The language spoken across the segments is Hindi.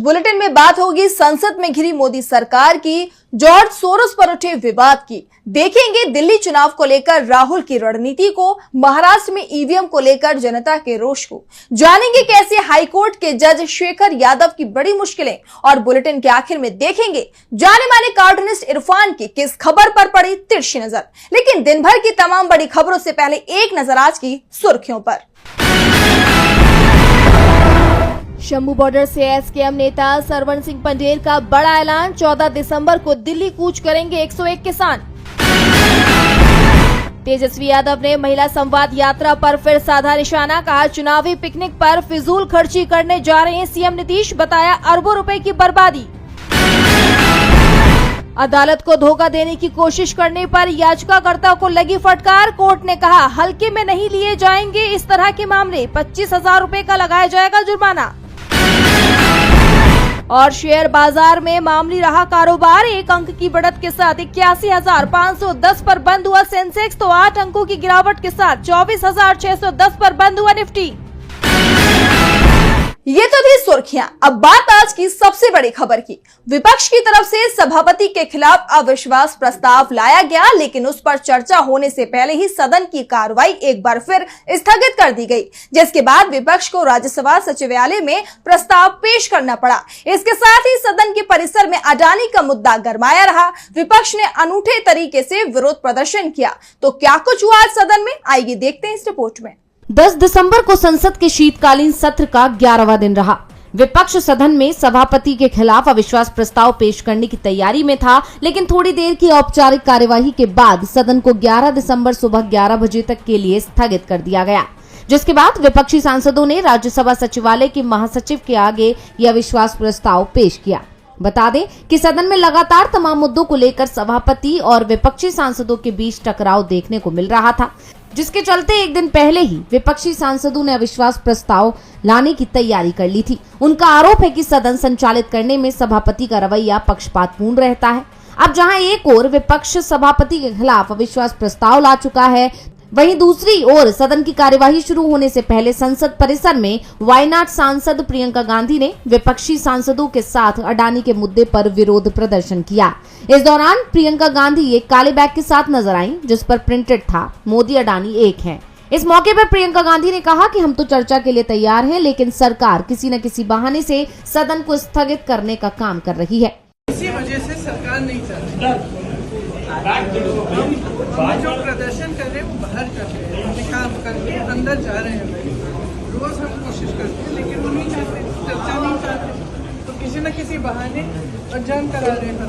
बुलेटिन में बात होगी संसद में घिरी मोदी सरकार की जॉर्ज सोरोस पर उठे विवाद की। देखेंगे दिल्ली चुनाव को लेकर राहुल की रणनीति को, महाराष्ट्र में ईवीएम को लेकर जनता के रोष को, जानेंगे कैसे हाईकोर्ट के जज शेखर यादव की बड़ी मुश्किलें, और बुलेटिन के आखिर में देखेंगे जाने माने कार्टूनिस्ट इरफान की किस खबर पर पड़ी तिरछी नजर। लेकिन दिन भर की तमाम बड़ी खबरों से पहले एक नजर आज की सुर्खियों पर। शंभू बॉर्डर से एसकेएम नेता सरवण सिंह पंडेर का बड़ा ऐलान, 14 दिसंबर को दिल्ली कूच करेंगे 101 किसान। तेजस्वी यादव ने महिला संवाद यात्रा पर फिर साधा निशाना, कहा चुनावी पिकनिक पर फिजूल खर्ची करने जा रहे हैं सीएम नीतीश, बताया अरबों रुपए की बर्बादी। अदालत को धोखा देने की कोशिश करने पर याचिकाकर्ता को लगी फटकार, कोर्ट ने कहा हल्के में नहीं लिए जाएंगे इस तरह के मामले, 25,000 रुपए का लगाया जाएगा जुर्माना। और शेयर बाजार में मामूली रहा कारोबार, एक अंक की बढ़त के साथ 81,510 पर बंद हुआ सेंसेक्स, तो 8 अंकों की गिरावट के साथ 24,610 पर बंद हुआ निफ्टी। ये तो थी सुर्खियां। अब बात आज की सबसे बड़ी खबर की। विपक्ष की तरफ से सभापति के खिलाफ अविश्वास प्रस्ताव लाया गया, लेकिन उस पर चर्चा होने से पहले ही सदन की कार्रवाई एक बार फिर स्थगित कर दी गई, जिसके बाद विपक्ष को राज्यसभा सचिवालय में प्रस्ताव पेश करना पड़ा। इसके साथ ही सदन के परिसर में अडानी का मुद्दा गरमाया रहा। विपक्ष ने अनूठे तरीके से विरोध प्रदर्शन किया। तो क्या कुछ हुआ आज सदन में, आइए देखते हैं इस रिपोर्ट में। 10 दिसंबर को संसद के शीतकालीन सत्र का 11वां दिन रहा। विपक्ष सदन में सभापति के खिलाफ अविश्वास प्रस्ताव पेश करने की तैयारी में था, लेकिन थोड़ी देर की औपचारिक कार्यवाही के बाद सदन को 11 दिसंबर सुबह 11 बजे तक के लिए स्थगित कर दिया गया, जिसके बाद विपक्षी सांसदों ने राज्यसभा सचिवालय के महासचिव के आगे यह अविश्वास प्रस्ताव पेश किया। बता दें कि सदन में लगातार तमाम मुद्दों को लेकर सभापति और विपक्षी सांसदों के बीच टकराव देखने को मिल रहा था, जिसके चलते एक दिन पहले ही विपक्षी सांसदों ने अविश्वास प्रस्ताव लाने की तैयारी कर ली थी। उनका आरोप है कि सदन संचालित करने में सभापति का रवैया पक्षपातपूर्ण रहता है। अब जहां एक ओर विपक्ष सभापति के खिलाफ अविश्वास प्रस्ताव ला चुका है, वहीं दूसरी ओर सदन की कार्यवाही शुरू होने से पहले संसद परिसर में वायनाड सांसद प्रियंका गांधी ने विपक्षी सांसदों के साथ अडानी के मुद्दे पर विरोध प्रदर्शन किया। इस दौरान प्रियंका गांधी एक काले बैग के साथ नजर आईं, जिस पर प्रिंटेड था मोदी अडानी एक हैं। इस मौके पर प्रियंका गांधी ने कहा कि हम तो चर्चा के लिए तैयार हैं, लेकिन सरकार किसी न किसी बहाने से सदन को स्थगित करने का काम कर रही है। इसी वजह से सरकार नहीं चल हम जो प्रदर्शन कर रहे हैं वो बाहर कर रहे हैं, निकाल करके अंदर जा रहे हैं। रोज हम कोशिश करते हैं, लेकिन वो नहीं चाहते, चर्चा नहीं चाहते, तो किसी न किसी बहाने और जंग करा रहे हैं।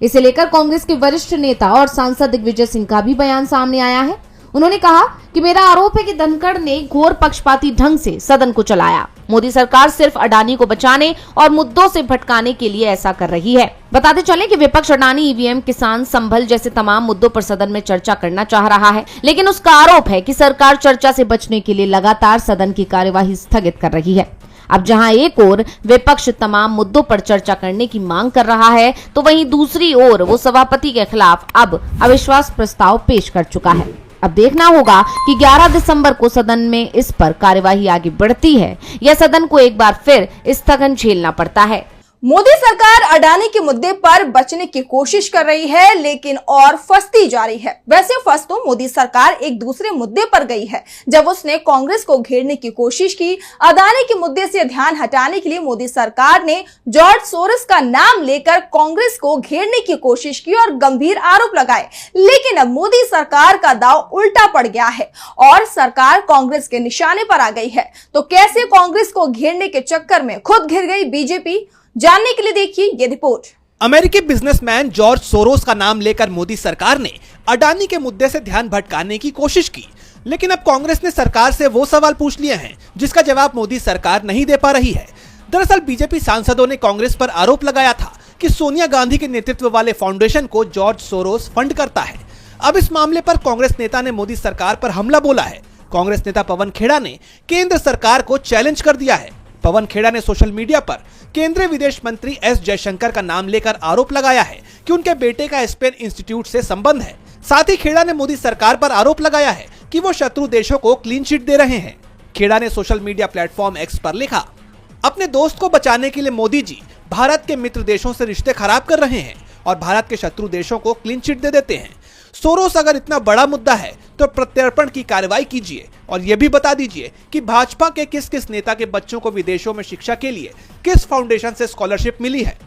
इसे लेकर कांग्रेस के वरिष्ठ नेता और सांसद दिग्विजय सिंह का भी बयान सामने आया है। उन्होंने कहा कि मेरा आरोप है कि धनखड़ ने घोर पक्षपाती ढंग से सदन को चलाया। मोदी सरकार सिर्फ अडानी को बचाने और मुद्दों से भटकाने के लिए ऐसा कर रही है। बताते चलें कि विपक्ष अडानी, ईवीएम, किसान, संभल जैसे तमाम मुद्दों पर सदन में चर्चा करना चाह रहा है, लेकिन उसका आरोप है कि सरकार चर्चा से बचने के लिए लगातार सदन की कार्यवाही स्थगित कर रही है। अब जहां एक ओर विपक्ष तमाम मुद्दों पर चर्चा करने की मांग कर रहा है, तो वहीं दूसरी ओर वो सभापति के खिलाफ अब अविश्वास प्रस्ताव पेश कर चुका है। अब देखना होगा कि 11 दिसंबर को सदन में इस पर कार्यवाही आगे बढ़ती है या सदन को एक बार फिर स्थगन झेलना पड़ता है। मोदी सरकार अडानी के मुद्दे पर बचने की कोशिश कर रही है, लेकिन और फंसती जा रही है। वैसे फंस तो मोदी सरकार एक दूसरे मुद्दे पर गई है, जब उसने कांग्रेस को घेरने की कोशिश की। अडानी के मुद्दे से ध्यान हटाने के लिए मोदी सरकार ने जॉर्ज सोरोस का नाम लेकर कांग्रेस को घेरने की कोशिश की और गंभीर आरोप लगाए। लेकिन अब मोदी सरकार का दांव उल्टा पड़ गया है और सरकार कांग्रेस के निशाने पर आ गई है। तो कैसे कांग्रेस को घेरने के चक्कर में खुद घिर गई बीजेपी, जानने के लिए देखिए ये रिपोर्ट। अमेरिकी बिजनेसमैन जॉर्ज सोरोस का नाम लेकर मोदी सरकार ने अडानी के मुद्दे से ध्यान भटकाने की कोशिश की, लेकिन अब कांग्रेस ने सरकार से वो सवाल पूछ लिए हैं जिसका जवाब मोदी सरकार नहीं दे पा रही है। दरअसल बीजेपी सांसदों ने कांग्रेस पर आरोप लगाया था कि सोनिया गांधी के नेतृत्व वाले फाउंडेशन को जॉर्ज सोरोस फंड करता है। अब इस मामले पर कांग्रेस नेता ने मोदी सरकार पर हमला बोला है। कांग्रेस नेता पवन खेड़ा ने केंद्र सरकार को चैलेंज कर दिया है। पवन खेड़ा ने सोशल मीडिया पर केंद्रीय विदेश मंत्री एस जयशंकर का नाम लेकर आरोप लगाया है कि उनके बेटे का स्पेन इंस्टीट्यूट से संबंध है। साथ ही खेड़ा ने मोदी सरकार पर आरोप लगाया है कि वो शत्रु देशों को क्लीन चिट दे रहे हैं। खेड़ा ने सोशल मीडिया प्लेटफॉर्म एक्स पर लिखा, अपने दोस्त को बचाने के लिए मोदी जी भारत के मित्र देशों से रिश्ते खराब कर रहे हैं और भारत के शत्रु देशों को क्लीन चिट दे देते हैं। सोरोस अगर इतना बड़ा मुद्दा है तो प्रत्यर्पण की कार्रवाई कीजिए और ये भी बता दीजिए कि भाजपा के किस किस नेता के बच्चों को विदेशों में शिक्षा के लिए किस फाउंडेशन से स्कॉलरशिप मिली है।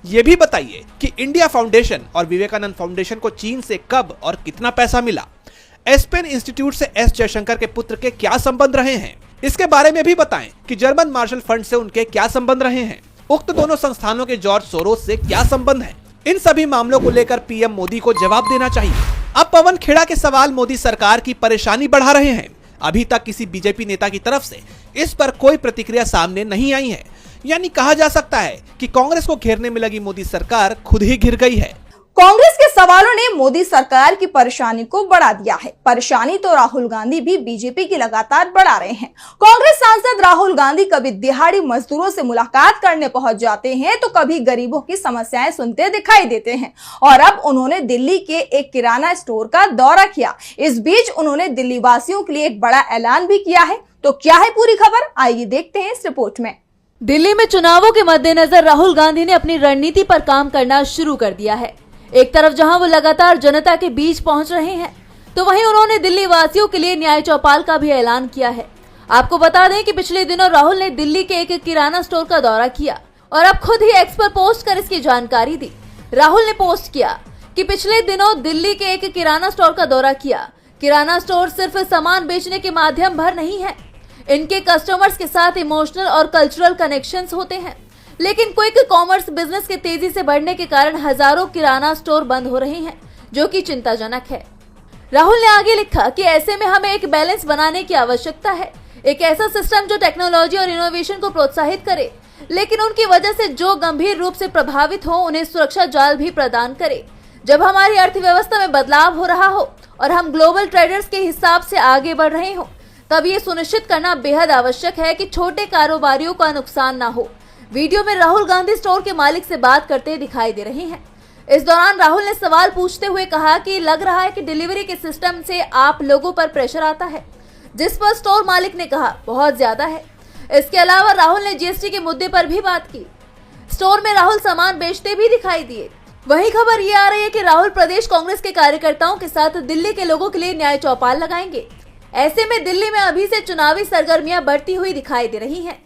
ये भी बताइए कि इंडिया फाउंडेशन और विवेकानंद फाउंडेशन को चीन से कब और कितना पैसा मिला। एस्पेन इंस्टीट्यूट से एस जयशंकर के पुत्र के क्या संबंध रहे हैं, इसके बारे में भी बताएं कि जर्मन मार्शल फंड से उनके क्या संबंध रहे हैं। उक्त दोनों संस्थानों के जॉर्ज सोरोस से क्या संबंध है। इन सभी मामलों को लेकर पीएम मोदी को जवाब देना चाहिए। अब पवन खेड़ा के सवाल मोदी सरकार की परेशानी बढ़ा रहे हैं। अभी तक किसी बीजेपी नेता की तरफ से इस पर कोई प्रतिक्रिया सामने नहीं आई है, यानी कहा जा सकता है कि कांग्रेस को घेरने में लगी मोदी सरकार खुद ही घिर गई है। कांग्रेस के सवालों ने मोदी सरकार की परेशानी को बढ़ा दिया है। परेशानी तो राहुल गांधी भी बीजेपी की लगातार बढ़ा रहे हैं। कांग्रेस सांसद राहुल गांधी कभी दिहाड़ी मजदूरों से मुलाकात करने पहुंच जाते हैं तो कभी गरीबों की समस्याएं सुनते दिखाई देते हैं और अब उन्होंने दिल्ली के एक किराना स्टोर का दौरा किया। इस बीच उन्होंने दिल्ली वासियों के लिए एक बड़ा ऐलान भी किया है। तो क्या है पूरी खबर, आइए देखते हैं इस रिपोर्ट में। दिल्ली में चुनावों के मद्देनजर राहुल गांधी ने अपनी रणनीति पर काम करना शुरू कर दिया है। एक तरफ जहां वो लगातार जनता के बीच पहुंच रहे हैं, तो वहीं उन्होंने दिल्ली वासियों के लिए न्याय चौपाल का भी ऐलान किया है। आपको बता दें कि पिछले दिनों राहुल ने दिल्ली के एक किराना स्टोर का दौरा किया और अब खुद ही एक्स पर पोस्ट कर इसकी जानकारी दी। राहुल ने पोस्ट किया कि पिछले दिनों दिल्ली के एक किराना स्टोर का दौरा किया। किराना स्टोर सिर्फ सामान बेचने के माध्यम भर नहीं है, इनके कस्टमर्स के साथ इमोशनल और कल्चरल कनेक्शंस होते हैं। लेकिन क्विक कॉमर्स बिजनेस के तेजी से बढ़ने के कारण हजारों किराना स्टोर बंद हो रहे हैं, जो कि चिंताजनक है। राहुल ने आगे लिखा कि ऐसे में हमें एक बैलेंस बनाने की आवश्यकता है, एक ऐसा सिस्टम जो टेक्नोलॉजी और इनोवेशन को प्रोत्साहित करे, लेकिन उनकी वजह से जो गंभीर रूप से प्रभावित हो उन्हें सुरक्षा जाल भी प्रदान करे। जब हमारी अर्थव्यवस्था में बदलाव हो रहा हो और हम ग्लोबल ट्रेडर्स के हिसाब से आगे बढ़ रहे हो, तब ये सुनिश्चित करना बेहद आवश्यक है कि छोटे कारोबारियों का नुकसान ना हो। वीडियो में राहुल गांधी स्टोर के मालिक से बात करते दिखाई दे रहे हैं। इस दौरान राहुल ने सवाल पूछते हुए कहा कि लग रहा है कि डिलीवरी के सिस्टम से आप लोगों पर प्रेशर आता है, जिस पर स्टोर मालिक ने कहा बहुत ज्यादा है। इसके अलावा राहुल ने जीएसटी के मुद्दे पर भी बात की। स्टोर में राहुल सामान बेचते भी दिखाई दिए। वही खबर ये आ रही है कि राहुल प्रदेश कांग्रेस के कार्यकर्ताओं के साथ दिल्ली के लोगों के लिए न्याय चौपाल लगाएंगे। ऐसे में दिल्ली में अभी से चुनावी सरगर्मियां बढ़ती हुई दिखाई दे रही हैं।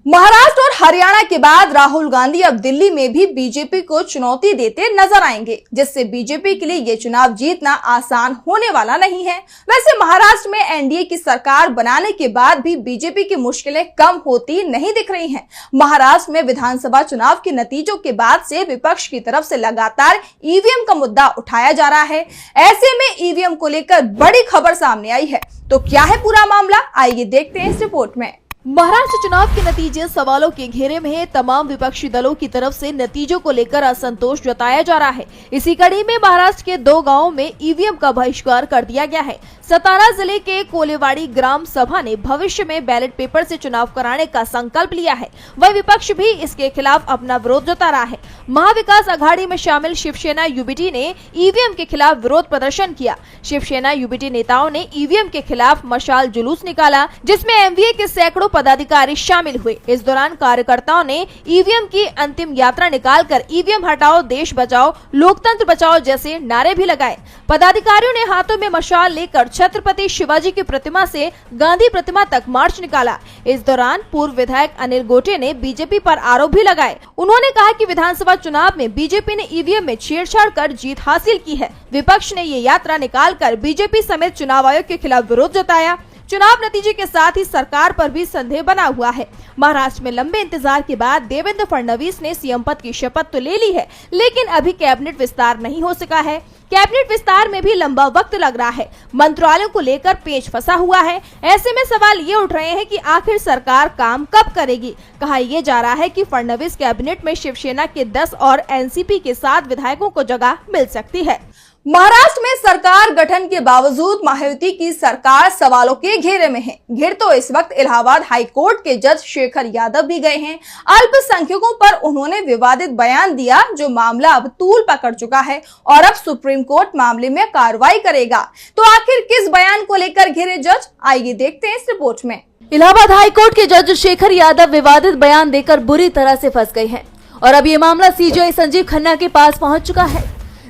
महाराष्ट्र और हरियाणा के बाद राहुल गांधी अब दिल्ली में भी बीजेपी को चुनौती देते नजर आएंगे, जिससे बीजेपी के लिए ये चुनाव जीतना आसान होने वाला नहीं है। वैसे महाराष्ट्र में एनडीए की सरकार बनाने के बाद भी बीजेपी की मुश्किलें कम होती नहीं दिख रही हैं। महाराष्ट्र में विधानसभा चुनाव के नतीजों के बाद से विपक्ष की तरफ से लगातार ईवीएम का मुद्दा उठाया जा रहा है। ऐसे में ईवीएम को लेकर बड़ी खबर सामने आई है। तो क्या है पूरा मामला, आइए देखते हैं इस रिपोर्ट में। महाराष्ट्र चुनाव के नतीजे सवालों के घेरे में है। तमाम विपक्षी दलों की तरफ से नतीजों को लेकर असंतोष जताया जा रहा है। इसी कड़ी में महाराष्ट्र के 2 गांवों में ईवीएम का बहिष्कार कर दिया गया है। सतारा जिले के कोलेवाड़ी ग्राम सभा ने भविष्य में बैलेट पेपर से चुनाव कराने का संकल्प लिया है। वह विपक्ष भी इसके खिलाफ अपना विरोध जता रहा है। महाविकास आघाड़ी में शामिल शिवसेना यूबीटी ने ईवीएम के खिलाफ विरोध प्रदर्शन किया। शिवसेना यूबीटी नेताओं ने ईवीएम के खिलाफ मशाल जुलूस निकाला, जिसमें एमवीए के सैकड़ों पदाधिकारी शामिल हुए। इस दौरान कार्यकर्ताओं ने ईवीएम की अंतिम यात्रा निकालकर ईवीएम हटाओ, देश बचाओ, लोकतंत्र बचाओ जैसे नारे भी लगाए। पदाधिकारियों ने हाथों में मशाल लेकर छत्रपति शिवाजी की प्रतिमा से गांधी प्रतिमा तक मार्च निकाला। इस दौरान पूर्व विधायक अनिल गोटे ने बीजेपी पर आरोप भी लगाए। उन्होंने कहा कि विधानसभा चुनाव में बीजेपी ने ईवीएम में छेड़छाड़ कर जीत हासिल की है। विपक्ष ने ये यात्रा निकालकर बीजेपी समेत चुनाव आयोग के खिलाफ विरोध जताया। चुनाव नतीजे के साथ ही सरकार पर भी संदेह बना हुआ है। महाराष्ट्र में लंबे इंतजार के बाद देवेंद्र फडणवीस ने सीएम पद की शपथ तो ले ली है, लेकिन अभी कैबिनेट विस्तार नहीं हो सका है। कैबिनेट विस्तार में भी लंबा वक्त लग रहा है। मंत्रालयों को लेकर पेच फंसा हुआ है। ऐसे में सवाल ये उठ रहे हैं कि आखिर सरकार काम कब करेगी। कहा यह जा रहा है कि फडणवीस कैबिनेट में शिवसेना के 10 और एनसीपी के 7 विधायकों को जगह मिल सकती है। महाराष्ट्र में सरकार गठन के बावजूद महायुति की सरकार सवालों के घेरे में है। घिर तो इस वक्त इलाहाबाद हाई कोर्ट के जज शेखर यादव भी गए हैं। अल्पसंख्यकों पर उन्होंने विवादित बयान दिया, जो मामला अब तूल पकड़ चुका है और अब सुप्रीम कोर्ट मामले में कार्रवाई करेगा। तो आखिर किस बयान को लेकर घिरे जज, आइए देखते हैं इस रिपोर्ट में। इलाहाबाद हाईकोर्ट के जज शेखर यादव विवादित बयान देकर बुरी तरह से फंस गए हैं और अब ये मामला सीजेआई संजीव खन्ना के पास पहुंच चुका है।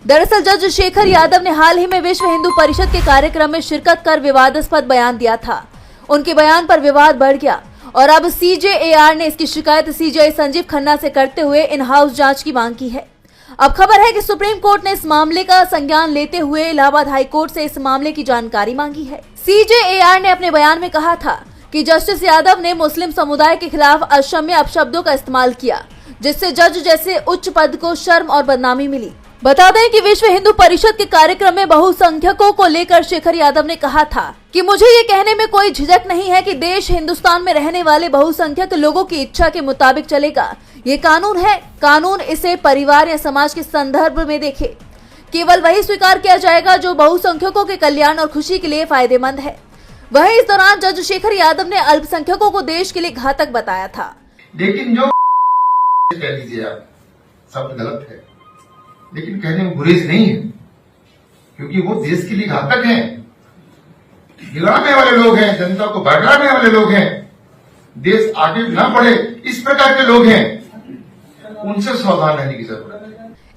दरअसल जज शेखर यादव ने हाल ही में विश्व हिंदू परिषद के कार्यक्रम में शिरकत कर विवादास्पद बयान दिया था। उनके बयान पर विवाद बढ़ गया और अब CJAR ने इसकी शिकायत सीजेआई संजीव खन्ना से करते हुए इन हाउस जांच की मांग की है। अब खबर है कि सुप्रीम कोर्ट ने इस मामले का संज्ञान लेते हुए इलाहाबाद हाईकोर्ट से इस मामले की जानकारी मांगी है। CJAR ने अपने बयान में कहा था कि जस्टिस यादव ने मुस्लिम समुदाय के खिलाफ अक्षम्य अपशब्दों का इस्तेमाल किया, जिससे जज जैसे उच्च पद को शर्म और बदनामी मिली। बता दें कि विश्व हिंदू परिषद के कार्यक्रम में बहुसंख्यकों को लेकर शेखर यादव ने कहा था कि मुझे ये कहने में कोई झिझक नहीं है कि देश हिंदुस्तान में रहने वाले बहुसंख्यक लोगों की इच्छा के मुताबिक चलेगा। ये कानून है, कानून इसे परिवार या समाज के संदर्भ में देखे। केवल वही स्वीकार किया जाएगा जो बहुसंख्यकों के कल्याण और खुशी के लिए फायदेमंद है। वहीं इस दौरान जज शेखर यादव ने अल्पसंख्यकों को देश के लिए घातक बताया था। लेकिन जो कह लीजिए आप शब्द गलत है, लेकिन कहने में गुरेज नहीं है, क्योंकि वो देश के लिए घातक हैं, बिगाड़ने वाले लोग हैं, जनता को भड़काने वाले लोग हैं, देश आगे न बढ़े इस प्रकार के लोग हैं, उनसे सावधान रहने की जरूरत है।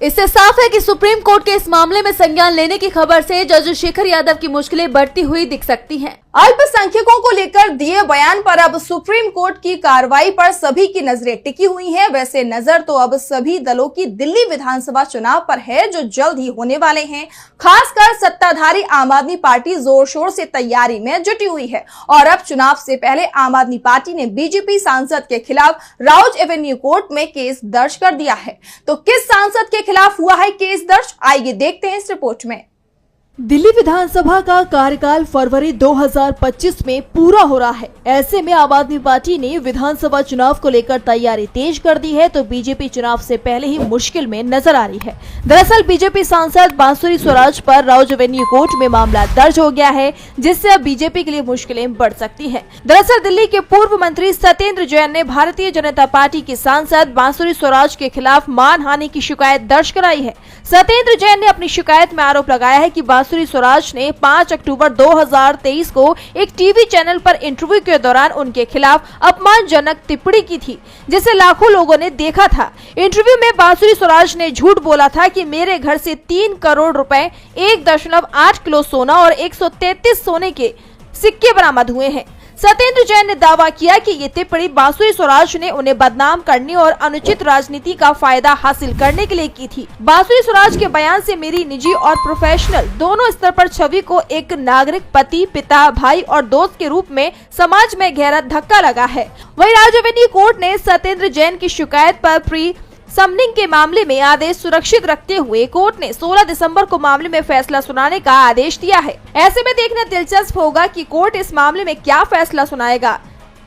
इससे साफ है कि सुप्रीम कोर्ट के इस मामले में संज्ञान लेने की खबर से जज शेखर यादव की मुश्किलें बढ़ती हुई दिख सकती हैं। अल्पसंख्यकों को लेकर दिए बयान पर अब सुप्रीम कोर्ट की कार्रवाई पर सभी की नजरें टिकी हुई हैं। वैसे नजर तो अब सभी दलों की दिल्ली विधानसभा चुनाव पर है, जो जल्द ही होने वाले हैं। खासकर सत्ताधारी आम आदमी पार्टी जोर शोर से तैयारी में जुटी हुई है और अब चुनाव से पहले आम आदमी पार्टी ने बीजेपी सांसद के खिलाफ राउज एवेन्यू कोर्ट में केस दर्ज कर दिया है। तो किस सांसद के खिलाफ हुआ है केस दर्ज, आइए देखते हैं इस रिपोर्ट में। दिल्ली विधानसभा का कार्यकाल फरवरी 2025 में पूरा हो रहा है। ऐसे में आम आदमी पार्टी ने विधानसभा चुनाव को लेकर तैयारी तेज कर दी है, तो बीजेपी चुनाव से पहले ही मुश्किल में नजर आ रही है। दरअसल बीजेपी सांसद बांसुरी स्वराज पर राउज एवेन्यू कोर्ट में मामला दर्ज हो गया है, जिससे अब बीजेपी के लिए मुश्किलें बढ़ सकती है। दरअसल दिल्ली के पूर्व मंत्री सत्येंद्र जैन ने भारतीय जनता पार्टी की सांसद बांसुरी स्वराज के खिलाफ मानहानि की शिकायत दर्ज कराई है। सत्येंद्र जैन ने अपनी शिकायत में आरोप लगाया है कि बांसुरी स्वराज ने 5 अक्टूबर 2023 को एक टीवी चैनल पर इंटरव्यू के दौरान उनके खिलाफ अपमानजनक टिप्पणी की थी, जिसे लाखों लोगों ने देखा था। इंटरव्यू में बांसुरी स्वराज ने झूठ बोला था कि मेरे घर से 3 करोड़ रुपए, 1.8 किलो सोना और 133 सोने के सिक्के बरामद हुए हैं। सत्येंद्र जैन ने दावा किया कि ये टिप्पणी बांसुरी स्वराज ने उन्हें बदनाम करने और अनुचित राजनीति का फायदा हासिल करने के लिए की थी। बांसुरी स्वराज के बयान से मेरी निजी और प्रोफेशनल दोनों स्तर पर छवि को एक नागरिक, पति, पिता, भाई और दोस्त के रूप में समाज में गहरा धक्का लगा है। वहीं राउज एवेन्यू कोर्ट ने सत्येंद्र जैन की शिकायत पर प्री समनिंग के मामले में आदेश सुरक्षित रखते हुए कोर्ट ने 16 दिसंबर को मामले में फैसला सुनाने का आदेश दिया है। ऐसे में देखना दिलचस्प होगा कि कोर्ट इस मामले में क्या फैसला सुनाएगा।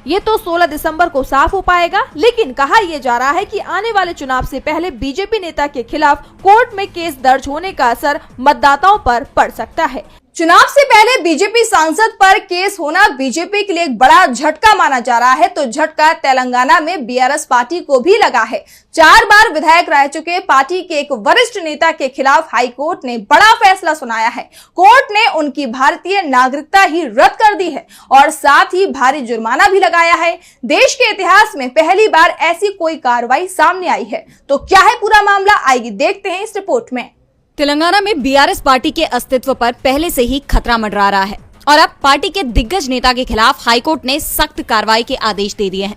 ये तो 16 दिसंबर को साफ हो पाएगा, लेकिन कहा यह जा रहा है कि आने वाले चुनाव से पहले बीजेपी नेता के खिलाफ कोर्ट में केस दर्ज होने का असर मतदाताओं पर पड़ सकता है। चुनाव से पहले बीजेपी सांसद पर केस होना बीजेपी के लिए एक बड़ा झटका माना जा रहा है। तो झटका तेलंगाना में बीआरएस पार्टी को भी लगा है। 4 बार विधायक रह चुके पार्टी के एक वरिष्ठ नेता के खिलाफ हाई कोर्ट ने बड़ा फैसला सुनाया है। कोर्ट ने उनकी भारतीय नागरिकता ही रद्द कर दी है और साथ ही भारी जुर्माना भी लगाया है। देश के इतिहास में पहली बार ऐसी कोई कार्रवाई सामने आई है। तो क्या है पूरा मामला, आइए देखते हैं इस रिपोर्ट में। तेलंगाना में बीआरएस पार्टी के अस्तित्व पर पहले से ही खतरा मंडरा रहा है और अब पार्टी के दिग्गज नेता के खिलाफ हाईकोर्ट ने सख्त कार्रवाई के आदेश दे दिए हैं।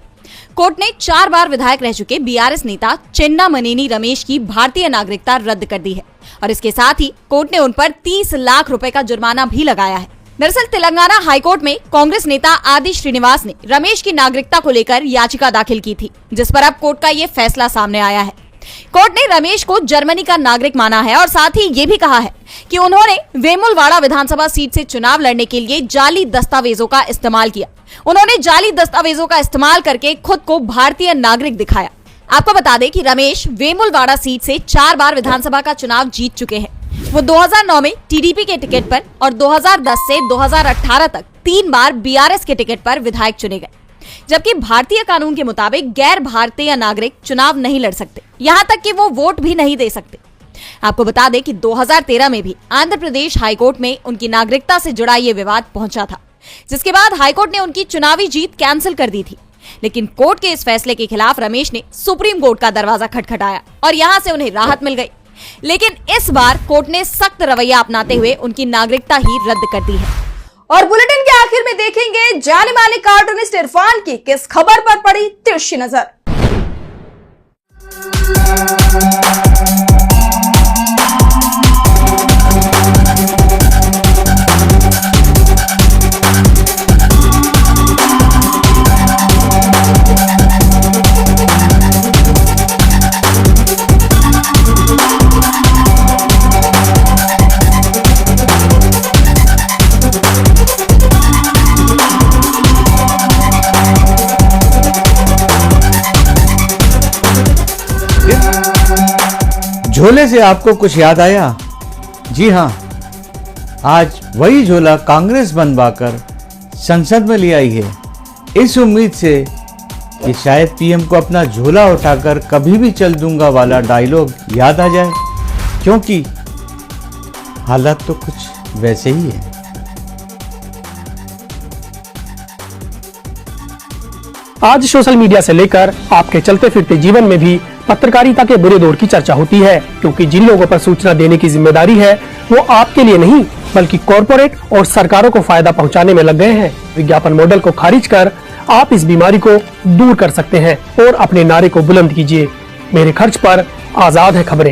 कोर्ट ने 4 बार विधायक रह चुके बीआरएस नेता चेन्नामनेनी रमेश की भारतीय नागरिकता रद्द कर दी है और इसके साथ ही कोर्ट ने उन पर 30 लाख रुपए का जुर्माना भी लगाया है। दरअसल तेलंगाना हाईकोर्ट में कांग्रेस नेता आदि श्रीनिवास ने रमेश की नागरिकता को लेकर याचिका दाखिल की थी, जिस पर अब कोर्ट का ये फैसला सामने आया है। कोर्ट ने रमेश को जर्मनी का नागरिक माना है और साथ ही ये भी कहा है कि उन्होंने वेमुलवाड़ा विधानसभा सीट से चुनाव लड़ने के लिए जाली दस्तावेजों का इस्तेमाल किया। उन्होंने जाली दस्तावेजों का इस्तेमाल करके खुद को भारतीय नागरिक दिखाया। आपको बता दें कि रमेश वेमुलवाड़ा सीट से 4 बार विधानसभा का चुनाव जीत चुके हैं। वो 2009 में टीडीपी के टिकट पर और 2010 से 2018 तक 3 बार बीआरएस के टिकट पर विधायक चुने गए, जबकि भारतीय कानून के मुताबिक गैर भारतीय नागरिक चुनाव नहीं लड़ सकते, यहाँ तक कि वो वोट भी नहीं दे सकते। आपको बता दें कि 2013 में भी आंध्र प्रदेश हाईकोर्ट में उनकी नागरिकता से जुड़ा ये विवाद पहुंचा था। जिसके बाद हाईकोर्ट ने उनकी चुनावी जीत कैंसिल कर दी थी। लेकिन कोर्ट के इस फैसले के खिलाफ रमेश ने सुप्रीम कोर्ट का दरवाजा खटखटाया और यहां से उन्हें राहत मिल गई। लेकिन इस बार कोर्ट ने सख्त रवैया अपनाते हुए उनकी नागरिकता ही रद्द कर दी है। और बुलेटिन के आखिर में देखेंगे जाने माने कार्टूनिस्ट इरफान की किस खबर पर पड़ी तिरछी नजर। झोले से आपको कुछ याद आया? जी हाँ, आज वही झोला कांग्रेस बनवाकर संसद में ले आई है, इस उम्मीद से कि शायद पीएम को अपना झोला उठाकर कभी भी चल दूंगा वाला डायलॉग याद आ जाए, क्योंकि हालात तो कुछ वैसे ही है। आज सोशल मीडिया से लेकर आपके चलते फिरते जीवन में भी पत्रकारिता के बुरे दौर की चर्चा होती है, क्योंकि जिन लोगों पर सूचना देने की जिम्मेदारी है वो आपके लिए नहीं बल्कि कॉरपोरेट और सरकारों को फायदा पहुंचाने में लग गए हैं। विज्ञापन मॉडल को खारिज कर आप इस बीमारी को दूर कर सकते हैं और अपने नारे को बुलंद कीजिए। मेरे खर्च पर आजाद है खबरें।